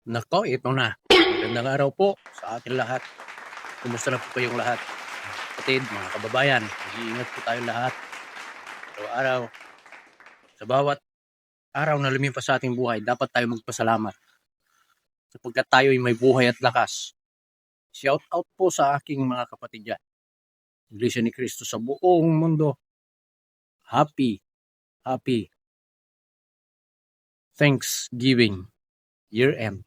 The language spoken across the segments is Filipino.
Nako, ito na. Magandang araw po sa ating lahat. Kumusta na po kayong lahat? Kapatid, mga kababayan, mag-iingat po tayong lahat. Araw-araw, sa bawat araw na lumipas sa ating buhay, dapat tayo magpasalamat. Sapagkat tayo ay may buhay at lakas. Shout out po sa aking mga kapatid dyan. Iglesia ni Cristo sa buong mundo. Happy Thanksgiving year end.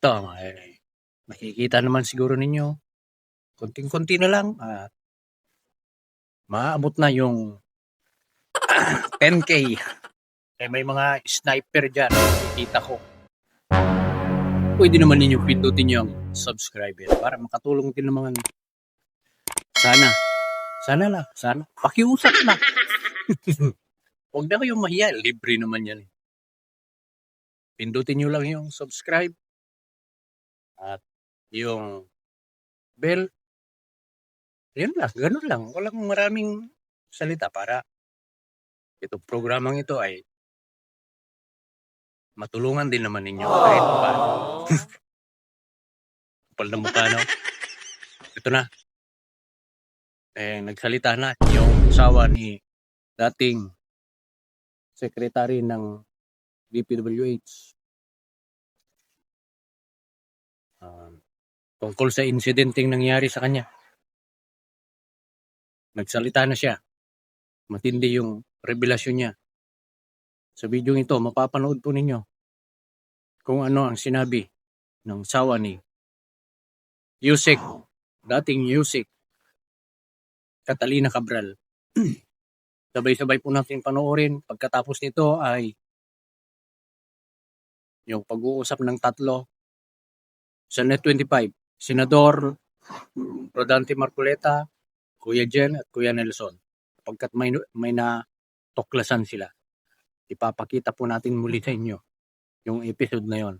Ito, makikita naman siguro ninyo, konting-konti na lang at maaabot na yung 10K. May mga sniper dyan, nakikita ko. Pwede naman ninyo pindutin yung subscribe para makatulong din naman. Sana. Pakiusap na. Huwag na kayong mahiya, libre naman yan. Pindutin nyo lang yung subscribe at yung bell. Yan lang, ganun lang. Walang maraming salita para itong programang ito ay matulungan din naman ninyo kahit paano. Kapal na mukha, no? Ito na. Nagsalita na yung asawa ni dating secretary ng DPWH. Tungkol sa insidenteng nangyari sa kanya. Nagsalita na siya. Matindi yung revelasyon niya. Sa video ito, mapapanood po ninyo kung ano ang sinabi ng asawa ni Yusek, dating Yusek Catalina Cabral. Sabay-sabay po natin panoorin. Pagkatapos nito ay yung pag-uusap ng tatlo sa Net 25. Senador Rodante Marcoleta, Kuya Jen at Kuya Nelson. Pagkat may natuklasan sila. Ipapakita po natin muli sa inyo yung episode na yon.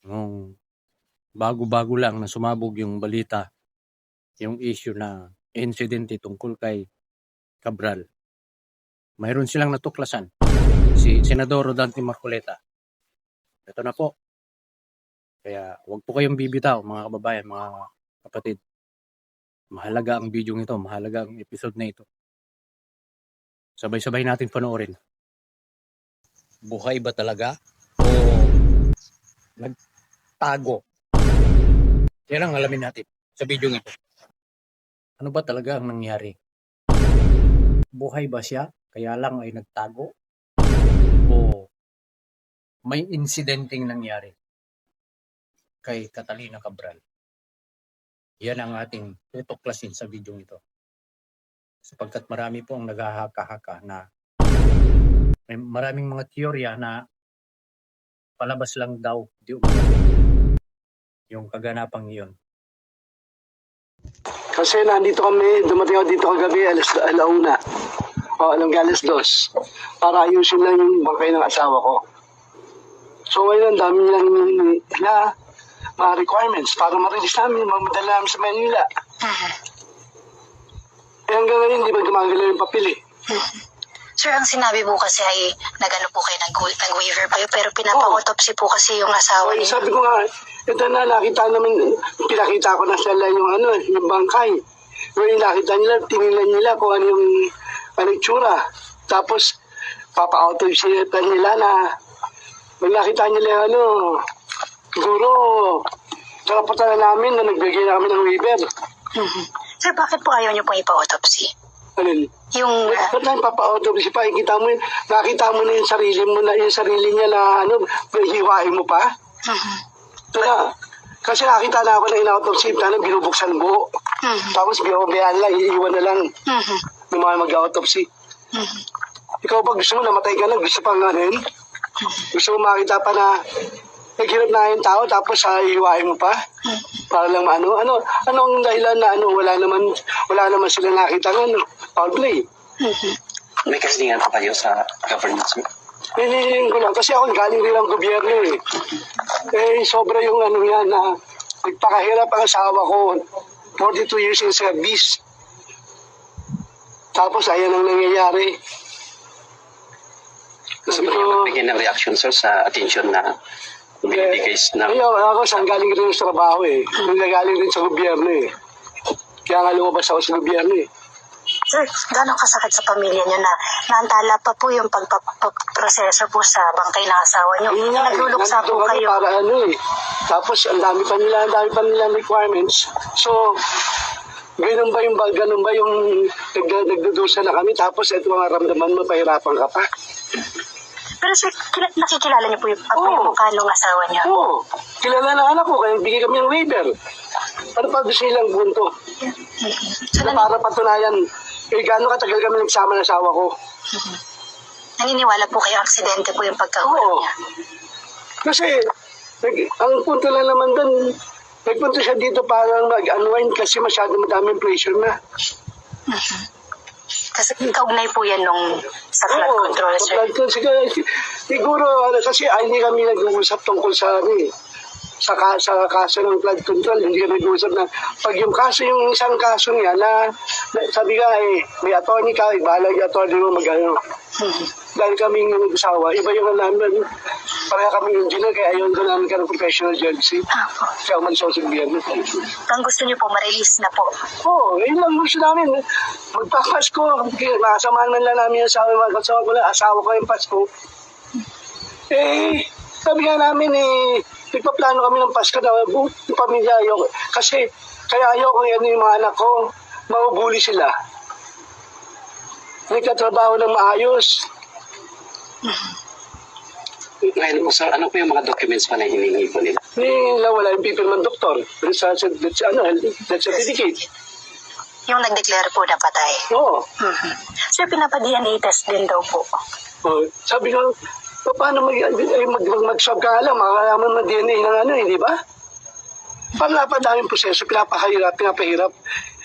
Nung bago-bago lang na sumabog yung balita, yung issue na incident tungkol kay Cabral. Mayroon silang natuklasan. Si Senador Rodante Marcoleta. Ito na po. Kaya huwag po kayong bibitaw, mga kababayan, mga kapatid. Mahalaga ang video nito, mahalaga ang episode na ito. Sabay-sabay natin panoorin. Buhay ba talaga o nagtago? Yan ang alamin natin sa video ito. Ano ba talaga ang nangyari? Buhay ba siya? Kaya lang ay nagtago? O may insidenteng nangyari kay Catalina Cabral? Yan ang ating tutuklasin sa video ito. Sapagkat marami po ang naghahaka-haka na may maraming mga teorya na palabas lang daw yung kaganapang iyon. Kasi nandito kami, dumating ako dito kagabi alauna. O alas 2. Para ayusin lang yung bangkay ng asawa ko. So ngayon, dami lang na mga requirements para ma-release namin, magmadala namin sa Manila. Hanggang ngayon, di ba gumagalaw yung papel eh. Sir, ang sinabi po kasi ay nag-ano po kayo, nag-waiver kayo, pero pinapa-autopsy po kasi yung asawa niyo. Sabi ko nga, ito na, nakita namin, pinakita ko na sila yung bangkay. Ngayon nakita nila, tinignan nila kung ano yung itsura. Tapos, papa-autopsy nila na, pag nakita nila siguro, karapatan na namin na nagbigay na kami ng waiver. Sir, bakit po ayaw niyo pong ipa-autopsy? Alin? Yung... Ba't na papa-autopsy pa? Nakita mo na yung sarili mo na, yung sarili niya na hiwain mo pa? Kasi nakita na ako na in-autopsy, binubuksan buo. Tapos biyaan lang, iiwan na lang ng mga mag-autopsy. Ikaw ba gusto mo namatay ka na? Gusto pang gusto mo makita pa na naghirap na yung tao, tapos hiwain mo pa? Para lang anong dahilan na wala naman sila nakita ng foul play? May kahilingan pa kayo sa governance mo? Hinihiling ko lang, kasi ako galing rin ang gobyerno eh. Sobra yung yan na nagpakahirap ang asawa ko. 42 years in service. Tapos ayan ang nangyayari. Gusto mo kayo magbigay ng reaction, sir, sa attention na binibigay na... Ako saan galing rin sa trabaho eh. Galing rin sa gobyerno eh. Kaya nga lumabas ako sa gobyerno eh. Sir, gano'ng kasakit sa pamilya niyo na naantala pa po yung pagpaproseso po sa bangkay ng asawa niyo? Nagluluksa po kayo. Para Tapos ang dami pa nila requirements. So, ganun ba yung nagdudusa na kami, tapos ito mga ramdaman mo, pahirapan ka pa. Pero sir, nakikilala niyo po yung mukha ng asawa niyo? Oo, kilala ng anak ko, kaya bigay kami ng waiver. Ano pa gusto nilang bunto? Para patunayan, gano'ng katagal kami nagsama ng asawa ko. Naniniwala po kayo aksidente po yung pagkahulog niya? Kasi, ang punto lang naman doon, nagpunta siya dito para mag-unwind kasi masyado madaming pressure na. Kasi kaugnay po yan nung sa flood control, sir. Flood control. Siguro, kasi hindi kami nag-uusap tungkol sa kaso ng flood control. Hindi kami nag-uusap na pag yung isang kaso niya na sabi ka may attorney ka, bahala yung attorney mo dahil kaming nag-usawa, iba yung namin, pareha kaming engineer, kaya ayaw ko namin ka ng professional jealousy. Kaya umalis ako sa gobyerno. Ang gusto niyo po, ma-release na po. Yun lang gusto namin. Magpapasko, makasamahan man lang namin asawa ko yung Pasko. Sabi nga namin nagpaplano kami ng Pasko na yung pamilya. Kasi, kaya ayoko yung mga anak ko, mahubuli sila. Nagtatrabaho ng maayos. Ngayon po, sir, ano po yung mga documents pa na hiningi po nila? Wala yung pipirman doktor. Death certificate. Yung nag-declare po na patay. Oo. Sir, pinapa-DNA test din daw po. Sabi ko, paano mag-swab ka lang, makakalaman ng DNA ng di ba? Napadaming proseso, pinapahirap.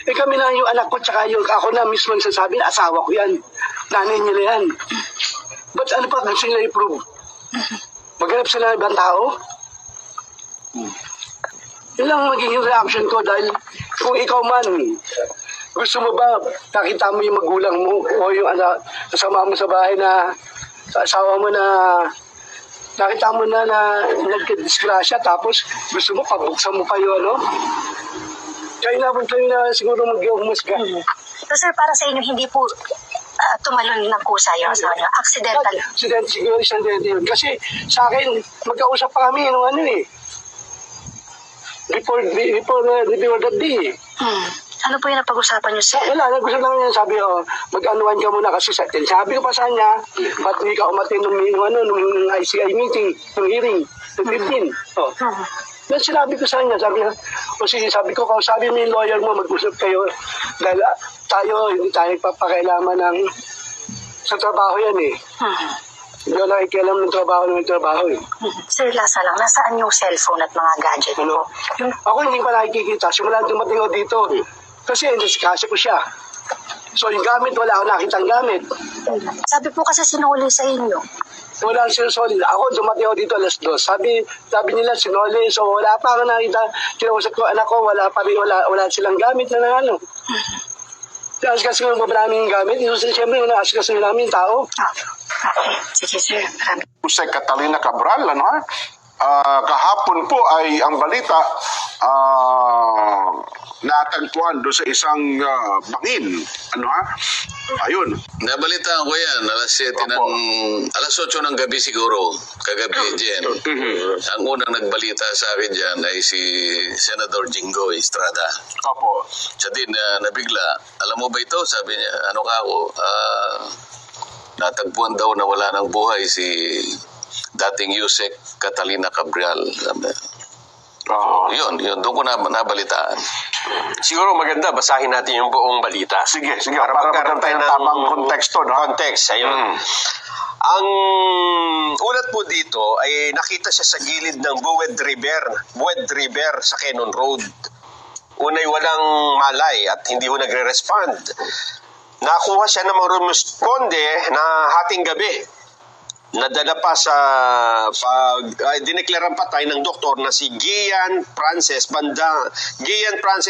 Kami na yung anak ko, tsaka yung ako na mismo nagsasabi na asawa ko yan. Nanay nila yan. Ba't ano pa gusto nila i-prove? Maghanap sila ng ibang tao? Yun lang magiging reaction ko dahil kung ikaw man, gusto mo ba nakita mo yung magulang mo o yung kasama mo sa bahay na sa asawa mo na nakita mo na nagka-disgrasya tapos gusto mo pabuksan mo pa yun, Kayo na siguro mag-umusga. So sir, para sa inyo, hindi po tumalon ng kusa yung asawa niyo. Accidental. Accident, siguro isang yun. Kasi sa akin, magkausap pa kami nung before that day. Ano po yung napag-usapan niyo, sir? Wala, nag-usap lang niya. Sabi, mag-anuan ka muna kasi sa atin. Sabi ko pa sa kanya, ba't hindi ka umatin nung ICI meeting, nung hearing, nung 15. Then sinabi ko sa kanya, sabi ko, sabi mo yung lawyer mo, mag-usap kayo. Dahil hindi tayo nagpapakailaman sa trabaho yan Hindi ko nakikialam ng trabaho Sir, lasa lang, nasaan yung cellphone at mga gadget po? Ako hindi pa nakikita. Simula dumating ako dito. Kasi kasi ko siya. So yung gamit, wala ako nakitang gamit. Sabi po kasi sinuli sa inyo. Wala siya solid. Ako dumating ako dito alas 2. Sabi nila sinuli. So wala pa ako nakita. Kinausap ko anak ko, wala silang gamit na Kasi maraming gamit. Siyempre, kasi namin tao. Sige sir, marami. Jose Catalina Cabral, kahapon po ay ang balita natagpuan doon sa isang bangin. Ayun. Nabalitaan ko yan, alas 8 ng gabi siguro, kagabi, Jen. Ang unang nagbalita sa akin dyan ay si Senador Jingo Estrada. Opo. Siya din nabigla. Alam mo ba ito? Sabi niya, natagpuan daw na wala ng buhay si dating Yusek Catalina Cabral. Yun, doon ko nabalitaan. Siguro maganda, basahin natin yung buong balita. Sige, para magkaroon tayo ng tamang konteksto. Context, ayun. Ang ulat po dito ay nakita siya sa gilid ng Buwed River sa Cannon Road. Unay walang malay at hindi ho nagre-respond. Nakuha siya ng mga rumusponde na hating gabi. Nadala pa sa dineklaran patay ng doktor na si Gian Frances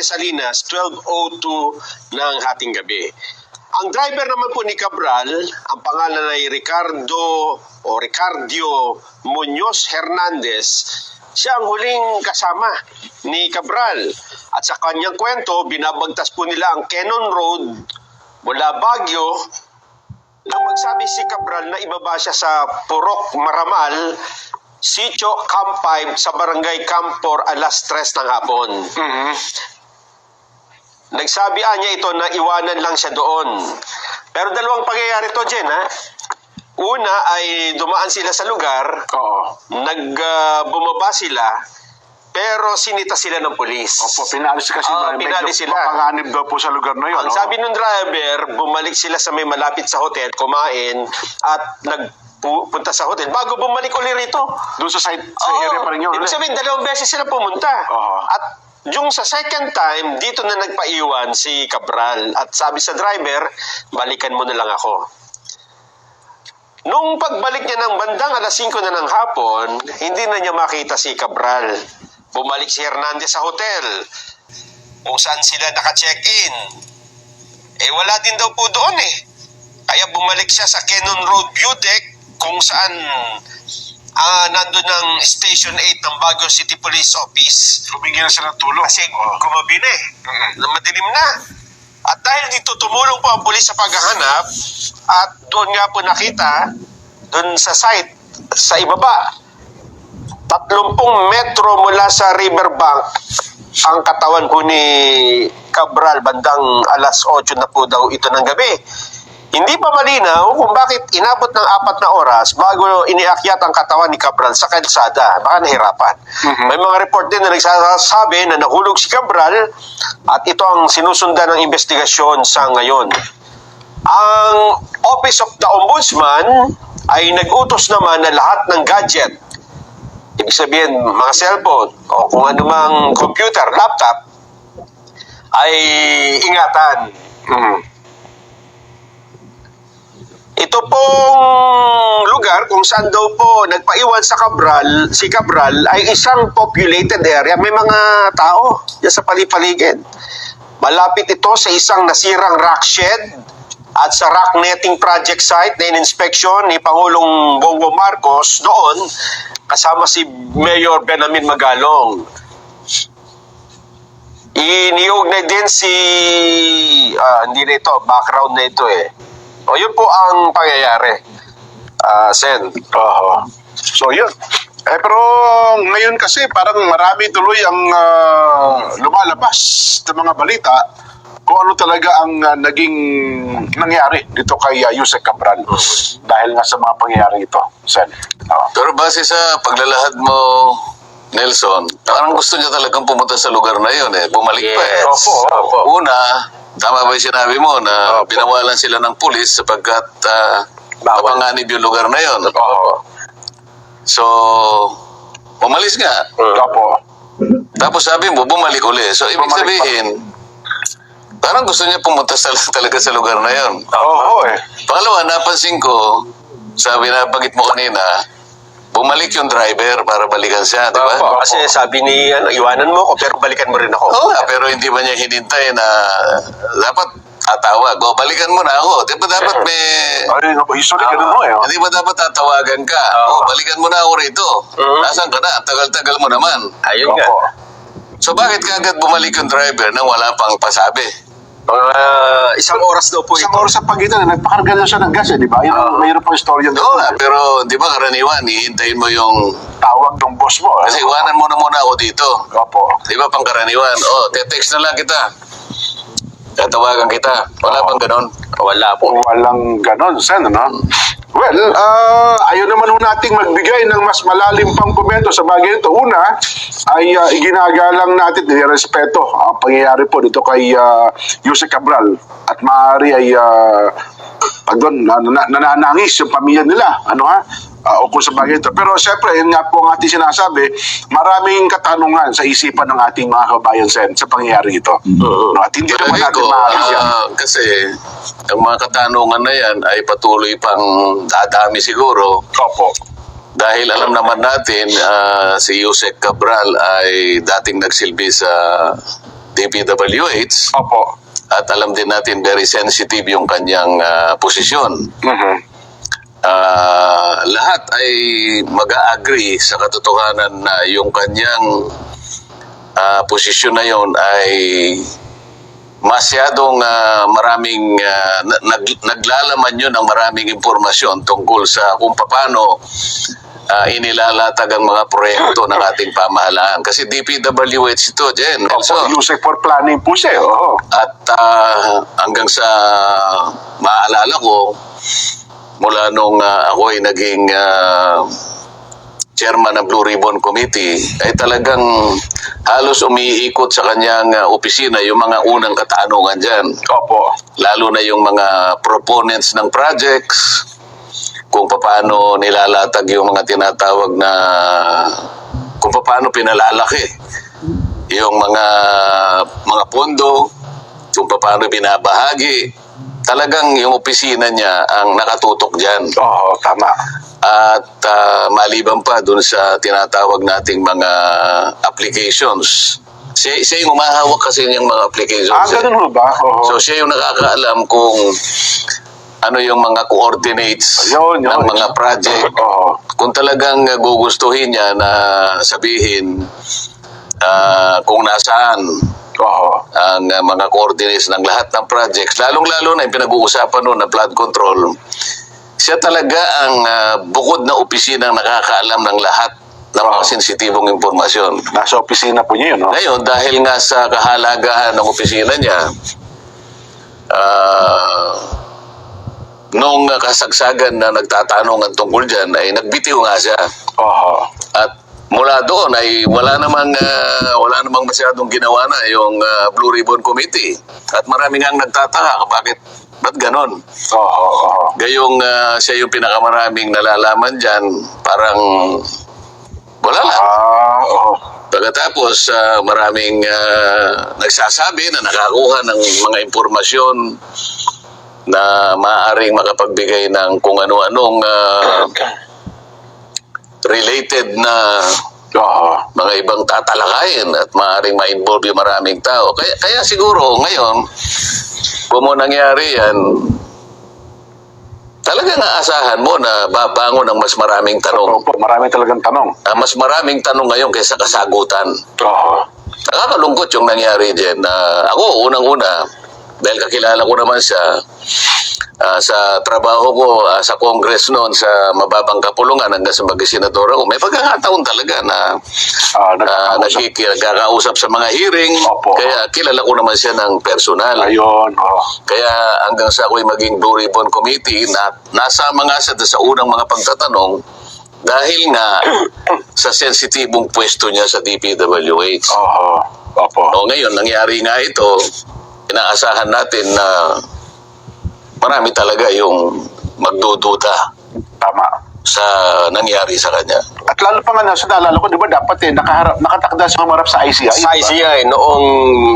Salinas, 12:02 ng hating gabi. Ang driver naman po ni Cabral, ang pangalan ay Ricardio Muñoz Hernandez, siya ang huling kasama ni Cabral. At sa kanyang kwento, binabagtas po nila ang Cannon Road mula Baguio nang magsabi si Cabral na ibaba siya sa Purok Maramal, Sitio Camp 5 sa Barangay Campor alas 3 ng hapon. Nagsabihan niya ito na iwanan lang siya doon. Pero dalawang pangyayari to, Jen, ha? Una ay dumaan sila sa lugar, bumaba sila, pero sinita sila ng pulis. Opo, pinalis kasi pinalis sila. Mapanganib daw po sa lugar na yun. Ang sabi ng driver, bumalik sila sa may malapit sa hotel, kumain, at nagpunta sa hotel bago bumalik ulit rito. Doon sa area pa rin yun. Ibig sabihin, 2 beses sila pumunta. At yung sa second time, dito na nagpaiwan si Cabral. At sabi sa driver, balikan mo na lang ako. Nung pagbalik niya ng bandang alas 5 na ng hapon, hindi na niya makita si Cabral. Bumalik si Hernandez sa hotel kung saan sila naka-check-in. Wala din daw po doon Kaya bumalik siya sa Cannon Road View Deck kung saan nandun ng Station 8 ng Baguio City Police Office. Humingi na siya ng tulong. Kasi gumabi na na madilim na. At dahil dito tumulong po ang pulis sa paghahanap at doon nga po nakita, doon sa site, sa ibaba, 30 metro mula sa riverbank ang katawan po ni Cabral bandang alas 8 na po daw ito ng gabi. Hindi pa malinaw kung bakit inabot ng 4 na oras bago iniakyat ang katawan ni Cabral sa kalsada. Baka nahirapan. May mga report din na nagsasabi na nahulog si Cabral at ito ang sinusundan ng investigasyon sa ngayon. Ang Office of the Ombudsman ay nag-utos naman na lahat ng gadget, ibig sabihin mga cellphone o kung anumang computer, laptop, ay ingatan. Ito pong lugar kung saan daw po nagpaiwan si Cabral ay isang populated area. May mga tao diyan sa palipaligid. Malapit ito sa isang nasirang rock shed at sa rock netting project site na in-inspection ni Pangulong Bongbong Marcos noon kasama si Mayor Benjamin Magalong. Iniugnay din hindi na ito, background na ito O yun po ang pangyayari, Sen. So yun. Pero ngayon kasi parang marami tuloy ang lumalabas ng mga balita kung ano talaga ang naging nangyari dito kay Yusek Cabral dahil nga sa mga pangyayari ito, Sen. Pero base sa paglalahad mo, Nelson, parang gusto niya talagang pumunta sa lugar na yun Bumalik pa Opo. Una, tama ba yung sinabi mo na pinawalan sila ng pulis sapagkat napanganib yung lugar na yun? So, umalis nga. Tapos sabi mo, bumalik uli. So, ibig sabihin, parang gusto niya pumunta talaga sa lugar na yun. Pangalawa, napansin ko, sabi na bagit mo kanina, bumalik yung driver para balikan siya, di ba? Kasi sabi ni, iwanan mo ako pero balikan mo rin ako. Oo nga, pero hindi ba niya hinintay na dapat tatawag? O, balikan mo na ako. Di ba dapat may... Usually ganun mo Hindi ba dapat tatawagan ka? O, balikan mo na ako rito. Nasaan ka na? Tagal-tagal mo naman. Ayun nga. So, bakit kagad bumalik yung driver nang wala pang pasabi? Isang oras daw po Isang oras sa pagitan, nagpakarga na siya ng gas di ba? Mayroon pa istorya doon. Oo nga, pero di ba karaniwan, hihintayin mo yung... Tawag ng boss mo. Kasi iwanan mo na muna ako dito. Opo. Di ba pang karaniwan? Te-text na lang kita. Tatawagan kita. Wala pang ganon. Wala po. Walang ganon, Sen, Well, ayaw naman ho nating magbigay ng mas malalim pang komento sa bagay ito. Una, ay iginagalang natin, nirespeto ang pangyayari po dito kay Yuse Cabral. At maaari ay nananangis yung pamilya nila. O kung sa bagay ito. Pero siyempre, yun nga po ang ating sinasabi, maraming katanungan sa isipan ng ating mga kabayan sa pangyayari ito. No, at hindi naman Palagay natin ko, maalis yan. kasi ang mga katanungan na yan ay patuloy pang dadami siguro. Opo. Dahil alam naman natin, si Yusek Cabral ay dating nagsilbi sa DPWH. Opo. At alam din natin, very sensitive yung kanyang posisyon. Mhm. Lahat ay mag-agree sa katotohanan na yung kanyang posisyon na yon ay masyadong maraming naglalaman yun ng maraming impormasyon tungkol sa kung paano inilalatag ang mga proyekto ng ating pamahalaan. Kasi DPWH ito, Jen, Nelson. Opo, Yusek for planning po siya. Oo. At hanggang sa maalala ko, mula nung ako ay naging chairman ng Blue Ribbon Committee, ay talagang halos umiikot sa kanyang opisina yung mga unang katanungan dyan. Opo. Lalo na yung mga proponents ng projects, kung paano nilalatag yung mga tinatawag na, kung paano pinalalaki yung mga pondo, kung paano binabahagi. Talagang yung opisina niya ang nakatutok dyan. Oo, tama. At maliban pa dun sa tinatawag nating mga applications. Siya yung umahawak kasi niyang mga applications. Ganun ho ba? Oo. So siya yung nakakaalam kung ano yung mga coordinates Yun. ng mga project. Oo. Kung talagang gugustuhin niya na sabihin kung nasaan Oo. ang mga coordinates ng lahat ng projects, lalong-lalo na yung pinag-uusapan noon na flood control, siya talaga ang bukod na opisina ang nakakaalam ng lahat ng mga sensitibong impormasyon. Nasa opisina po niya yun, no? Ngayon, dahil nga sa kahalagahan ng opisina niya, nung kasagsagan na nagtatanungan tungkol dyan, ay nagbitiw nga siya. Oo. At mula doon ay wala namang masyadong ginawa na yung Blue Ribbon Committee. At marami nga nagtataka, ba't ganon? Oo. Gayong siya yung pinakamaraming nalalaman dyan, parang wala lang. Oo. Pagkatapos, maraming nagsasabi na nakakuha ng mga impormasyon na maaaring makapagbigay ng kung ano-anong related na mga ibang tatalakayin at maaaring ma-involve yung maraming tao. Kaya siguro ngayon, kung mo nangyari yan, talagang aasahan mo na babangon ng mas maraming tanong. Opo, marami talagang tanong. Mas maraming tanong ngayon kaysa kasagutan. Oo. Nakakalungkot yung nangyari dyan. Ako, unang-una, dahil kakilala ko naman siya, sa trabaho ko sa Congress noon sa mababang kapulungan hanggang sa maging senador ako, may pagkakataon talaga na nagkakausap sa mga hearing. Opo. Kaya kilala ko naman siya ng personal. Ayun. Kaya hanggang sa ako'y maging Blue Ribbon Committee, nasama nga siya sa unang mga pagtatanong dahil nga sa sensitibong pwesto niya sa DPWH. Oo. Opo. O ngayon, nangyari nga ito, inaasahan natin na marami talaga yung magdududa Tama. sa nangyari sa kanya. At lalo pa nga nasa naalala ko, di ba dapat nakatakda sa humarap sa ICI? Sa ICI noong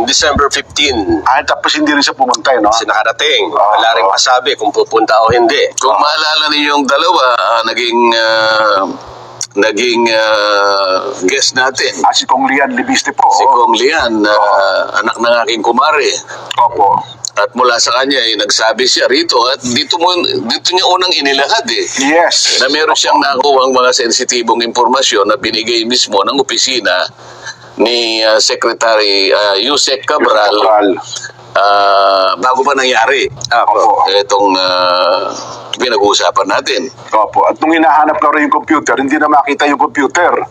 December 15, Tapos hindi rin siya pumunta, no? nakarating. Wala rin masabi kung pupunta o hindi. Kung maalala niyo yung dalawa, naging guest natin. Si Kong Lian Libiste po. Si Kong Lian, anak ng aking kumare. Opo. At mula sa kanya, nagsabi siya rito at dito niya unang inilahad Yes. na meron siyang nakuha ang mga sensitibong impormasyon na binigay mismo ng opisina ni Secretary Yusek Cabral bago pa nangyari itong pinag-uusapan natin. Opo. At nung hinahanap na rin yung computer, hindi na makita yung computer.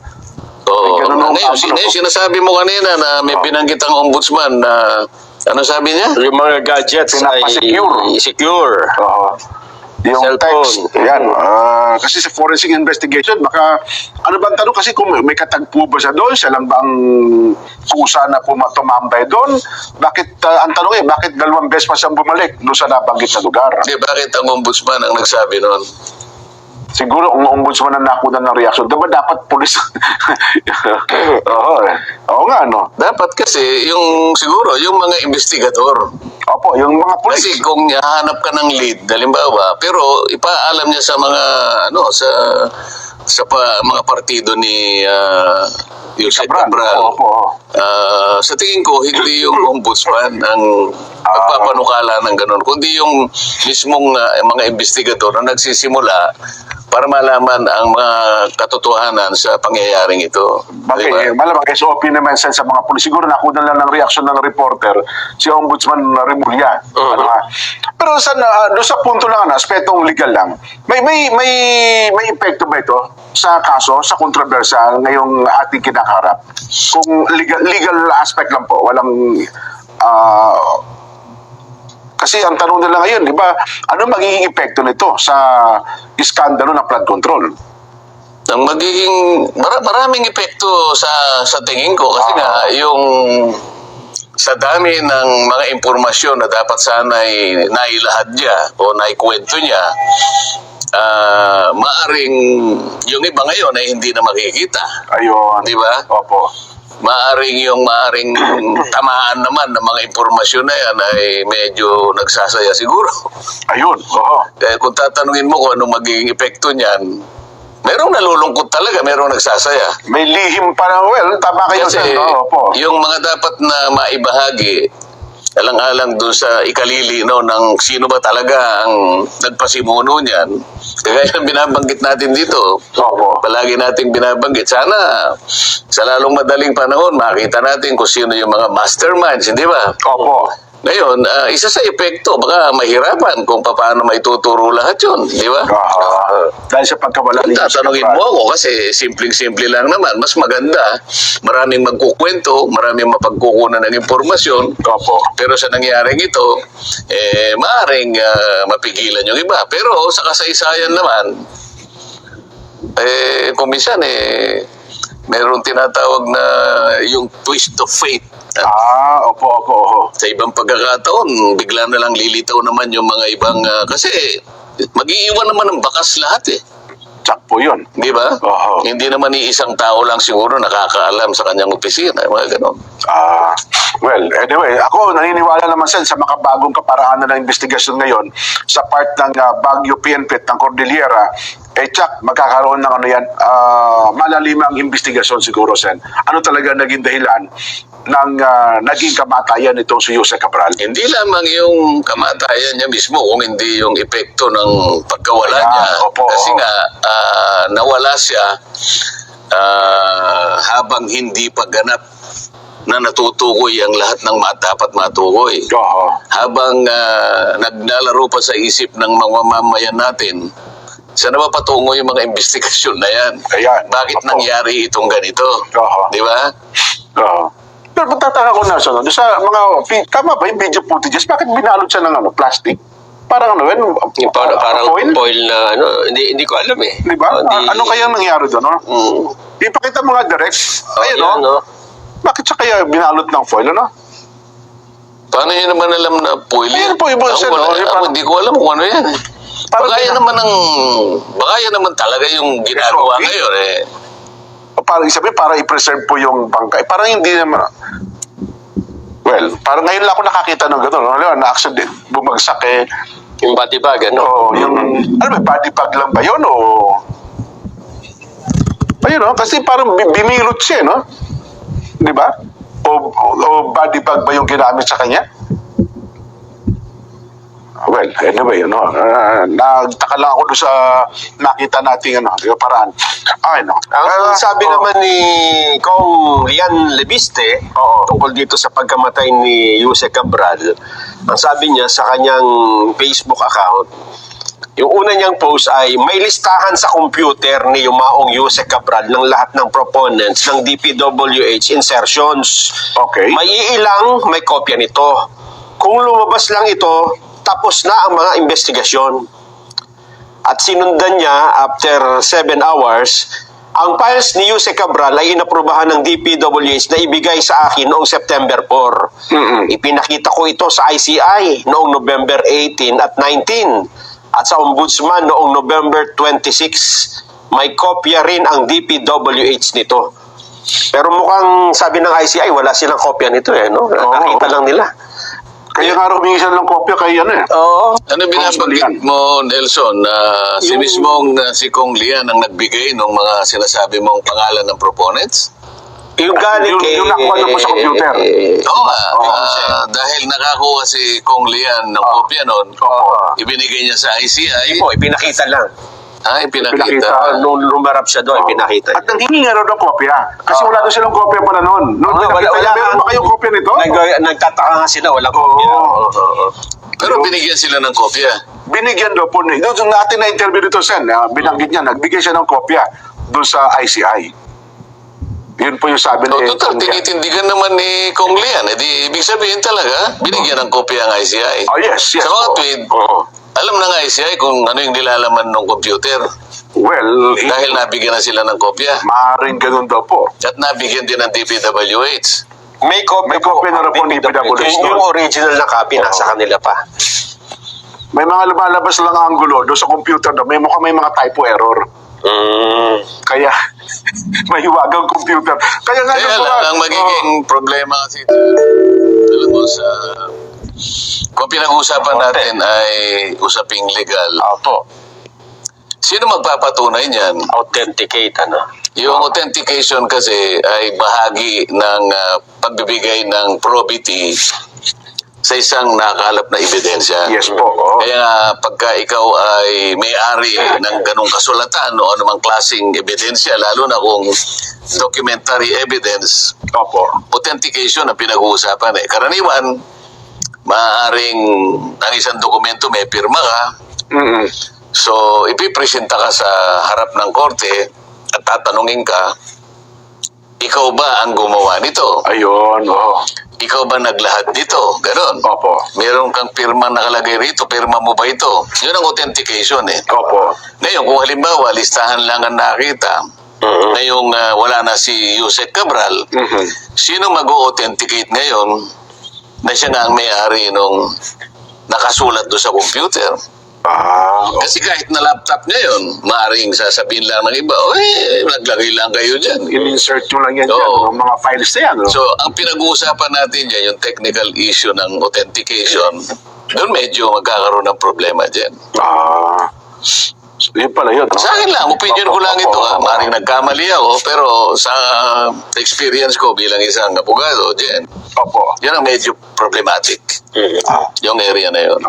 Oo. ganun ang Ngayon, sinasabi mo kanina na may binanggit ang ombudsman na ano sabi niya? Yung mga gadgets ay Pinapa-secure. secure. Oo. Yung Cellphone. text. Yan. Kasi sa forensic investigation, baka, ano bang tanong kasi kung may katagpo ba siya doon? Siya lang bang kusa na tumambay doon? Bakit, ang tanong bakit dalawang beses pa siyang bumalik doon sa nabanggit na lugar? Bakit ang ombudsman ang nagsabi noon? Siguro kung ombudsman ang nakuha ng reaction, diba dapat pulis? Oo nga, no? Dapat kasi siguro yung mga investigador. Opo, yung mga pulis. Kasi kung hahanap ka ng lead, halimbawa, pero ipaalam niya sa mga mga partido ni Yusek Cabral. Opo. Sa tingin ko, hindi yung ombudsman ang magpapanukala ng ganun, kundi yung mismong mga investigador na nagsisimula para malaman ang mga katotohanan sa pangyayaring ito. Bakit? Malamang SOP naman sa mga pulis. Siguro nakuha lang ng reaksyon ng reporter si Ombudsman Remulla. Pero doon sa punto lang, aspetong legal lang, may epekto ba ito sa kaso, sa kontrobersa ngayong ating kinakaharap? Kung legal aspect lang po, walang kasi ang tanong nila ngayon, di ba, ano magiging epekto nito sa iskandalo ng flood control? Ang magiging maraming epekto sa tingin ko kasi nga yung sa dami ng mga impormasyon na dapat sana'y nailahad niya o naikwento niya, maaring yung iba ngayon ay hindi na makikita. Ayun. Di ba? Opo. Maaring tamaan naman ng mga impormasyon na yan ay medyo nagsasaya siguro. Ayun. Oo. Kaya kung tatanungin mo kung anong magiging epekto niyan, merong nalulungkot talaga, merong nagsasaya. May lihim pa na, tama kayo Kasi sir. Opo. yung mga dapat na maibahagi, alang-alang doon sa ikalili ng sino ba talaga ang nagpasimuno niyan. Kaya yung binabanggit natin dito, Opo. palagi nating binabanggit. Sana sa lalong madaling panahon, makita natin kung sino yung mga masterminds, hindi ba? Opo. Ngayon, isa sa epekto, baka mahirapan kung paano maituturo lahat yun, di ba? Dahil sa pagkawala ni Tatanungin mo ako kasi simpleng-simple lang naman. Mas maganda, maraming magkukwento, maraming mapagkukunan ng impormasyon. Opo. Pero sa nangyaring ito, maaaring mapigilan yung iba. Pero sa kasaysayan naman, kung minsan, meron tinatawag na yung twist of fate. Opo. Sa ibang pagkakataon, bigla na lang lilitaw naman yung mga ibang, kasi mag-iiwan naman ng bakas lahat Sakpo yun. Di ba? Oo. Hindi naman isang tao lang siguro nakakaalam sa kanyang opisina, mga ganon. Well, anyway, ako naniniwala naman sa makabagong kaparaanan ng investigasyon ngayon sa part ng Baguio PNP ng Cordillera, tsak, magkakaroon ng malalimang investigasyon siguro, Sen. Ano talaga naging dahilan ng naging kamatayan nitong si Yusek Cabral? Hindi lamang yung kamatayan niya mismo, kung hindi yung epekto ng pagkawala niya. Opo. Kasi nga, nawala siya habang hindi pa ganap na natutukoy ang lahat ng dapat matukoy. Oo. Habang naglalaro pa sa isip ng mga mamayan natin, saan na ba patungo yung mga investigasyon na yan? Ayan. Bakit Opo. nangyari itong ganito? Oo. Di ba? Oo. Pero magtataka ko na sa mga, tama ba yung video footages, bakit binalot siya ng plastic? Parang Parang foil? foil na hindi ko alam eh. Di ba? Ano kayang nangyari doon? Ipakita mo nga direct. Ayun, no? Bakit siya kaya binalot ng foil, ano? Paano yun naman alam na foil yan? Ayun po, iba siya, no? Hindi ko alam kung ano yan. Baka yan naman talaga yung ginagawa ngayon Parang sabi, para i-preserve po yung bangkay. Parang hindi naman. Well, parang ngayon lang ako nakakita ng gano'n. Na-accident, bumagsak Yung body bag, may body bag lang ba yun? Ayun, kasi parang binilot siya, no? Di ba? O body bag ba yung ginamit sa kanya? Well, anyway, nagtaka lang ako doon sa nakita nating paraan. Ang sabi naman ni Kong Rian Lebiste tungkol dito sa pagkamatay ni Yusek Cabral, ang sabi niya sa kanyang Facebook account, yung una niyang post ay may listahan sa computer ni Yumaong Yusek Cabral ng lahat ng proponents ng DPWH insertions. Okay. May iilang may kopya nito. Kung lumabas lang ito, tapos na ang mga investigasyon. at sinundan niya after 7 hours, ang files ni Jose Cabral ay inaprubahan ng DPWH na ibigay sa akin noong September 4. Ipinakita ko ito sa ICI noong November 18 at 19 at sa Ombudsman noong November 26. May kopya rin ang DPWH nito. Pero mukhang sabi ng ICI, wala silang kopya nito no? Nakita lang nila. Kaya nga humingi siya ng kopya kay ano eh. Oo. Ano binabanggit mo, Nelson, na si mismong si Kong Lian ang nagbigay ng mga sinasabi mong pangalan ng proponents? Yung galing kay... Yung nakuha niyo po sa computer. Oo nga. Dahil nakakuha si Kong Lian ng kopya nun, ibinigay niya sa ICI. po, ipinakita lang. Ipinakita. Nung lumarap siya doon, ipinakita. At nanghingi nga raw ng kopya. Kasi wala daw silang kopya pala noon. Noon pinakita niya, meron ba kayong kopya nito? Nagtataka nga sila, walang kopya. Pero binigyan sila ng kopya. Binigyan daw po. Doon natin na-interview dito, Sen. Binanggit niya, nagbigay siya ng kopya doon sa ICI. Yun po yung sabi ni Total, tinitindigan naman ni Kong Lian. Ibig sabihin talaga, binigyan ng kopya ang ICI. Oh, yes. Sa mga tweet, alam na nga ICI kung ano yung nilalaman ng computer. Well, Dahil nabigyan na sila ng kopya. maaaring ganun daw po. At nabigyan din ng DPWH. May kopya na rin po ni DPWH. Yung original na copy, nasa kanila pa. May mga lumalabas lang angulo doon sa computer daw. Mukhang may mga typo error. Kaya, mahiwagang computer. Kaya nga Kaya po, lang, ang magiging problema kasi, alam mo, kung pinag-uusapan natin ay usaping legal, sino magpapatunay niyan? Authenticate, Yung authentication kasi ay bahagi ng pagbibigay ng probity sa isang nakakalap na ebidensya. Yes po. Kaya nga, pagka ikaw ay may-ari ng ganong kasulatan o anumang klaseng ebidensya, lalo na kung documentary evidence, authentication ang pinag-uusapan. Karaniwan, maaaring ang isang dokumento may pirma ka, so ipipresenta ka sa harap ng korte at tatanungin ka, ikaw ba ang gumawa nito? Ayun, Ikaw ba naglahad dito? Ganon. Meron kang pirma nakalagay rito, pirma mo ba ito? Yun ang authentication eh. Ngayon, kung halimbawa, listahan lang ang nakita, ngayong wala na si Jose Cabral, sino mag-authenticate ngayon na siya nga ang may-ari nung nakasulat doon sa computer? Kasi kahit na laptop ngayon, maaaring sasabihin lang ng iba, naglagay lang kayo dyan. In-insert nyo lang yan Oo. dyan, mga files na yan. So, ang pinag-uusapan natin dyan, yung technical issue ng authentication, doon medyo magkakaroon ng problema dyan. So, yun pala yun. Sa akin lang, opinion ko lang ito. Maaaring nagkamali ako, pero sa experience ko bilang isang abogado dyan, yan ang medyo problematic. Yung area na yun.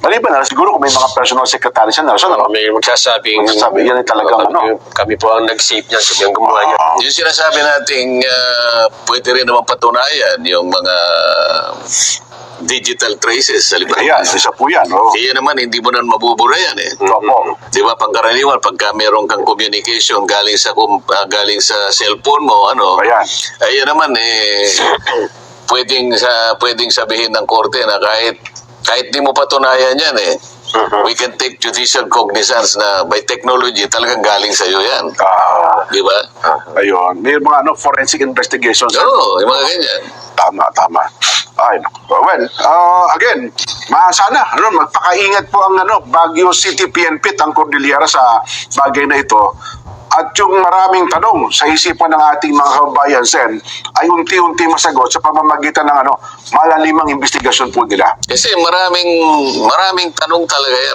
Maliban na, siguro kung may mga personal secretary siya, May magsasabing, yan ay talagang kami po ang nag-save niyan, sabi ang gumawa niya. Yung sinasabi nating pwede rin naman patunayan yung mga digital traces sa libro. Ayan, isa po yan. Kaya naman, hindi mo na mabubura yan eh. Di ba, pangkaraniwan, pagka meron kang communication galing sa cellphone mo, ayan naman pwedeng sabihin ng korte na kahit di mo patunayan yan we can take judicial cognizance na by technology talagang galing sa iyo yan. Di ba? Ayun. May mga forensic investigations. Oo, yung mga ganyan. Tama. Ay, well, again, sana magpakaingat po ang Baguio City PNP ang Cordillera sa bagay na ito. At yung maraming tanong sa isipan ng ating mga kababayan, Sen, ay unti-unti masagot sa pamamagitan ng malalimang investigasyon po nila. Kasi maraming tanong talaga yan.